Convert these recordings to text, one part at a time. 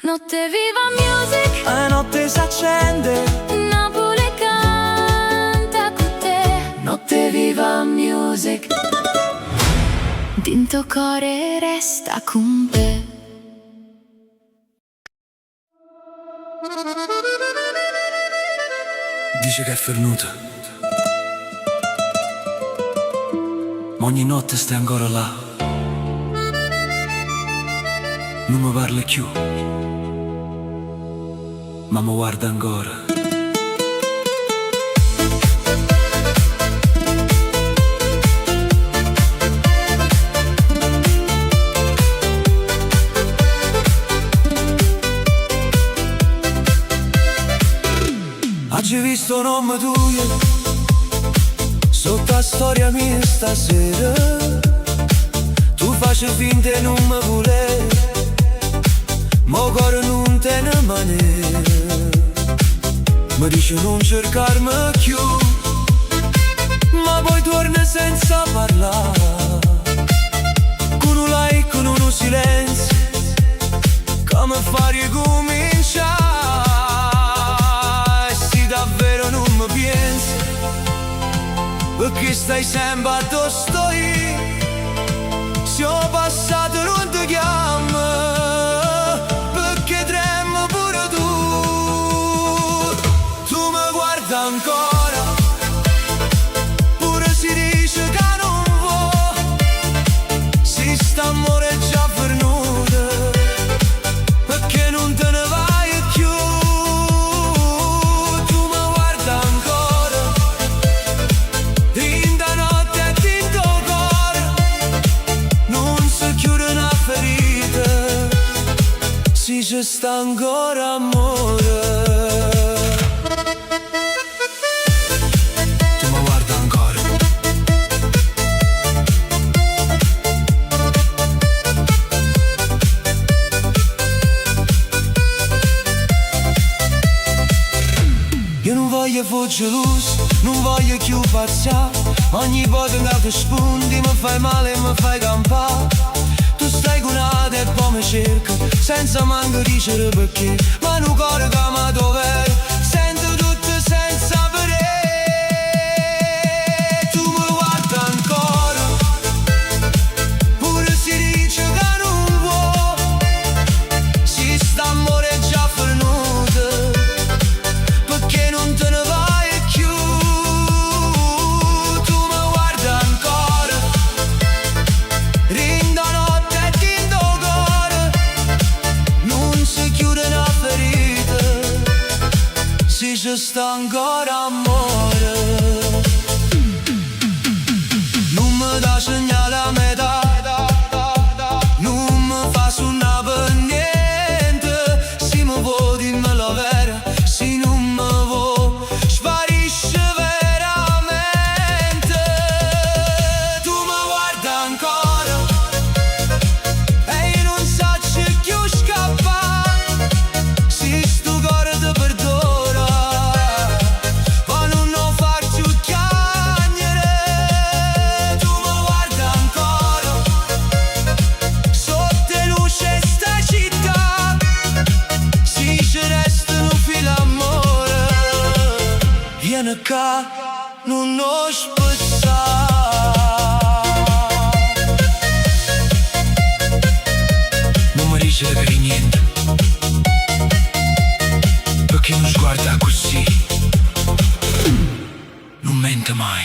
Notte viva music, La notte s'accende, Napoli canta con te. notte viva music. Dinto core resta con te. Dice che è fernuta, ma ogni notte stai ancora là. Non mi parli più, ma mi guarda ancora. Oggi hai visto un nome tuo sotto la storia mia stasera. Tu faci finta e non mi vuole, ma cuore non te ne manera. Mi dice non cercarmi più, ma poi torna senza parlare, con un like, con uno silenzio, come far ricominciare. Davvero non mi pensi, perché stai sempre addosso io. Siamo passati non ti chiamo, perché tremo pure tu. Tu mi guarda ancora, pure si dice che non vuoi. Si sta amore già fernuto, perché non te ne vai più. C'è sta ancora amore. Tu mi guarda ancora. Io non voglio fuggire geloso, non voglio più passare. Ogni volta che spunti mi fai male e mi fai campare. Tu stai con una e poi mi cerca, senza manco dicere perché. Ma un cuore che mi dov'è, sento tutto senza vedere. Tu mi guarda ancora, pure si dice che non vuoi. Si sta amore già fernuto, perché non te ne vai più. Tu mi guarda ancora, rinda notte e tinto cuore. Non si chiude una ferita, se ci sta ancora amore. Non mi dà segnale a metà, non mi fa suonare per niente. Se mi vuoi dimmi la vera, se non mi vuoi sparisce veramente. Tu mi guarda ancora e io non so più scappare. Se sto cuore ti perdona, ma non lo faccio chiagnere. Tu mi guarda ancora, sotto luce sta città. Se ci restano fili amore, vieni qua, non lo spezzare. Non mi dice che niente, perché non sguarda così, non mente mai.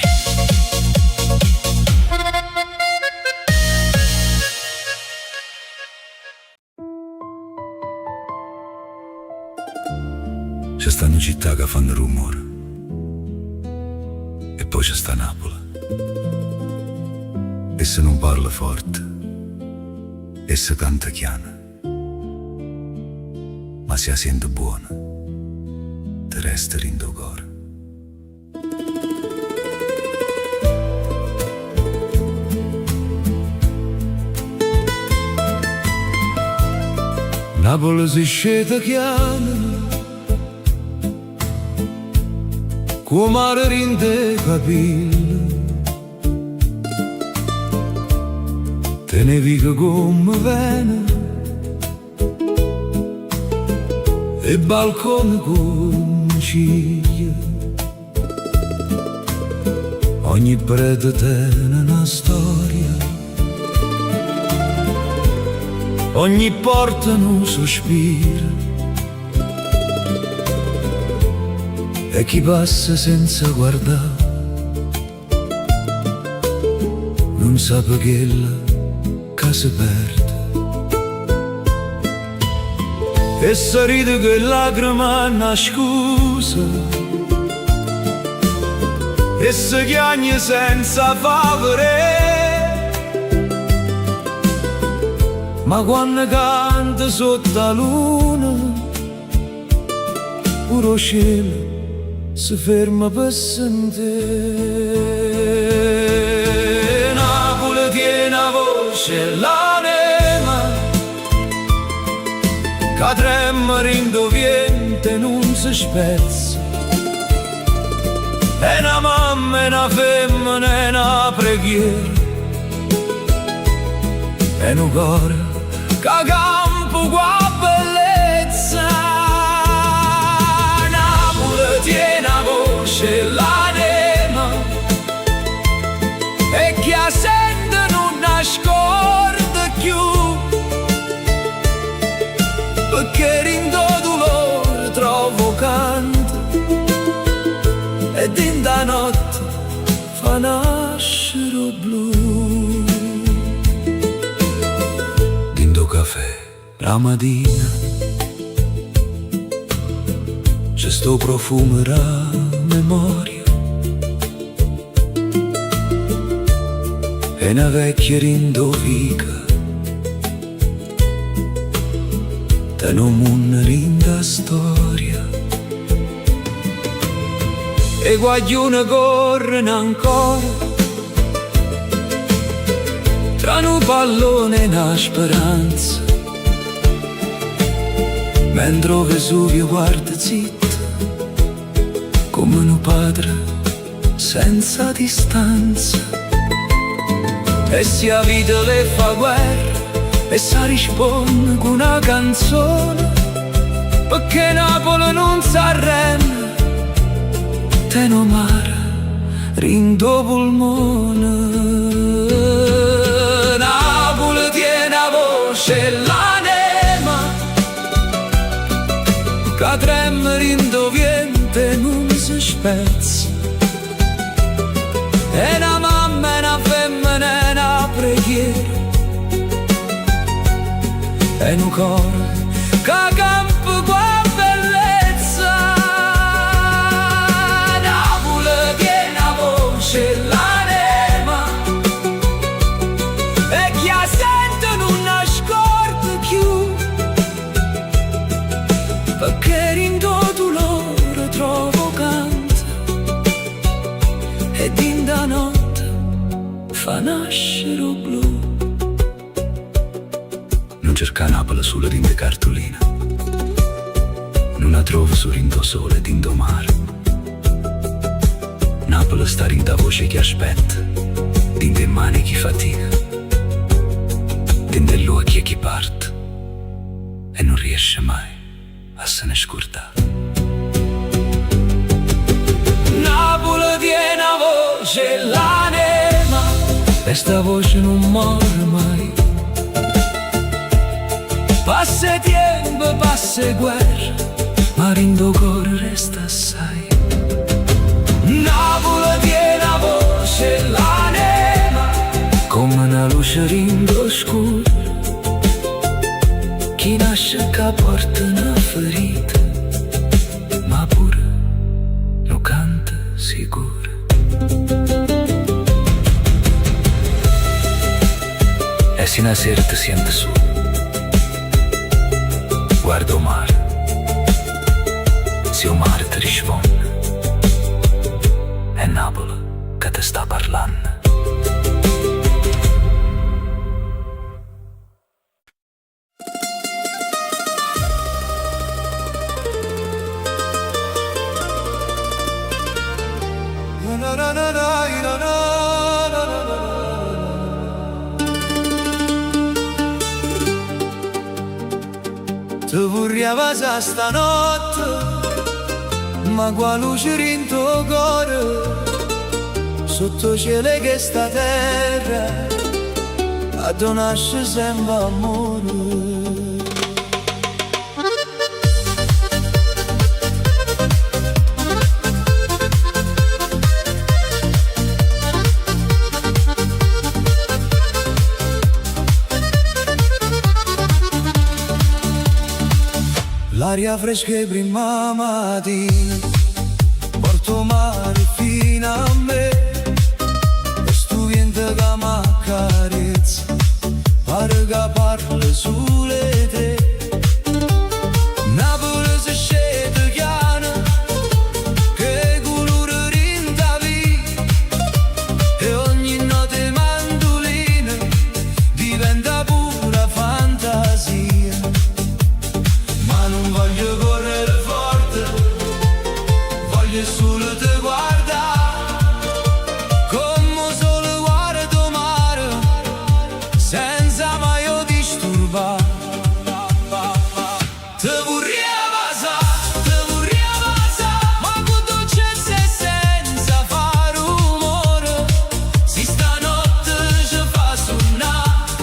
C'è stanno città che fanno rumore, e poi c'è sta Napoli. E se non parla forte, e se canta chiana, ma se la sente buona, te resta in tuo cuore. Napoli si scende chiana, come mare rinde capille. Te ne dico come vene, e balcone con ciglia. Ogni prete tiene una storia, ogni porta un sospiro, e chi passa senza guardare non sa perché la si perde. E se ride che lacrima è una scusa, e se chiagna senza favore, ma quando canta sotto la luna pure il cielo si ferma per sentire. Napoli tiene la voce, l'anima che trema rindoviente e non si spezza. È una mamma, è una femmina, è una preghiera, è un cuore che campo qua bellezza. Napoli tiene la voce, l'anima, e chi la sente non nasconde più, perché rindo dolore trovo canto, ed in da notte fa nascere il blu. Dindo caffè la mattina, c'è sto profumo la memoria, e una vecchia rindovica da non una linda storia. E guaglione corrono ancora tra un pallone e una speranza, mentre Vesuvio guarda zitto come un padre senza distanza. E se la vita le fa guerra e sa risponde con una canzone, perché Napoli non s'arrende, te no mare rindo polmone. Napoli tiene la voce, l'anima che trema rindoviente e non si spezza. È una mamma, è una femmina, è una preghiera, è un cuore che campa qua bellezza. Napoli tiene la voce, l'anima, e chi la sente non nasconde più, perché rindo dolore trovo canto, ed in da notte fa nascere il blu. Non cerca Napoli sulla rinde cartolina, non la trovo su rindo sole dindo mare. Napoli sta rinda voce che aspetta, dinde mani chi fatica, dinde l'occhio chi parte, e non riesce mai a se ne scordare. Napoli tiene la voce, l'anima, e sta voce non muore mai. Passa tempo, passa guerra, ma rindo cuore resta assai. Napoli tiene la voce, l'anima, come una luce rindo scura, chi nasce che porta una ferita, ma pure lo canta sicura. E se una sera ti sente su, guarda il mare, se il mare ti risponde, è Napoli che ti sta parlando. Te vorrei vorrei passare stanotte, ma qua luce rinto cuore, sotto cielo che sta terra, a donarci sempre amore. L'aria fresca e prima mattina, porto mare fino a me, e sto vento che m'accarezza, pare che parla sulle te. Napoli si scende chiana, che colore rinda via, e ogni notte mandolina diventa pura fantasia. Non voglio correre forte, voglio solo te guardare, come solo guardo mare, senza mai disturbare. Te vorrei passare, ma con dolcezza e senza fare rumore. Si stanotte ci fa suonare,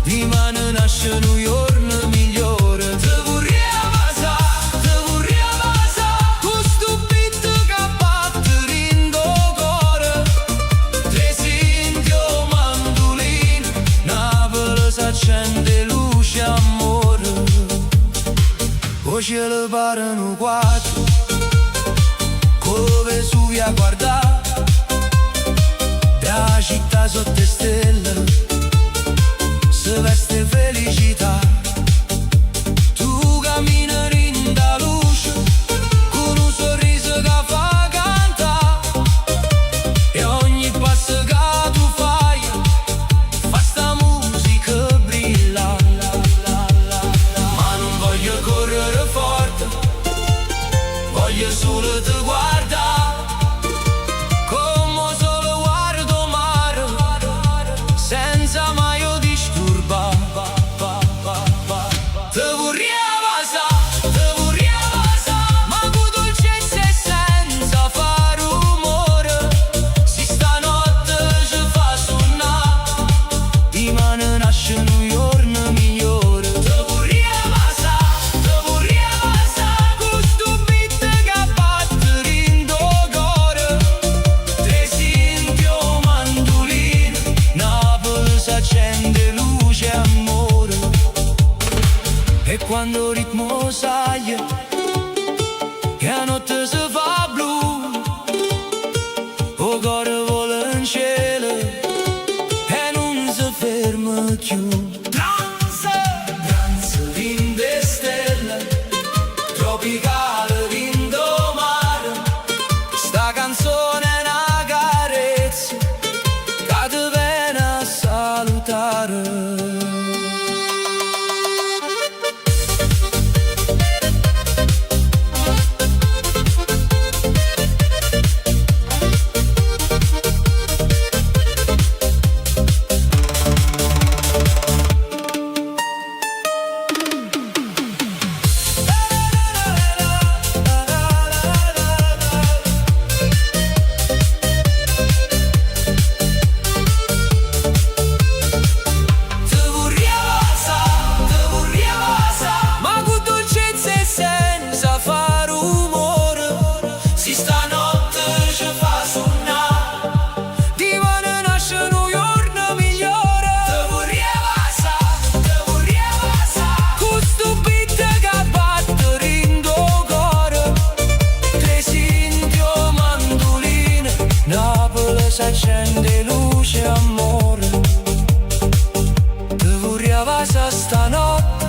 dimani nasce un giorno migliore. Accende luce amore, o cielo pare un quadro, come su via guardare, la città sotto stelle, si veste felicità. Tu cammini in da luce, con un sorriso che fa cantare, e ogni passo che tu fai fa sta musica. Voglio solo te guardare, come solo guardo mare, senza mai disturbare. Te vorrei passare, ma con dolcezza e senza fare rumore. Si stanotte ci fa suonare, dimani nasce un giorno migliore. Te vorrei passare, con sto beat che batte in do cuore. Tre sentio mandolino, Napoli s'accende luce amore. E quando il ritmo sale, che la notte si fa blu, o cuore vola in cielo e non si ferma più. Danza in de stelle, tropicale vindo mare, sta canzone è una carezza che ti viene a salutare. S'accende luce amore, te vorrei passare stanotte,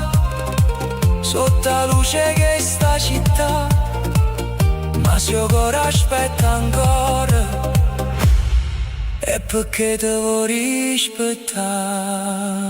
sotto la luce che sta città, ma se il cuore aspetta ancora, è perché te vorrei aspettare.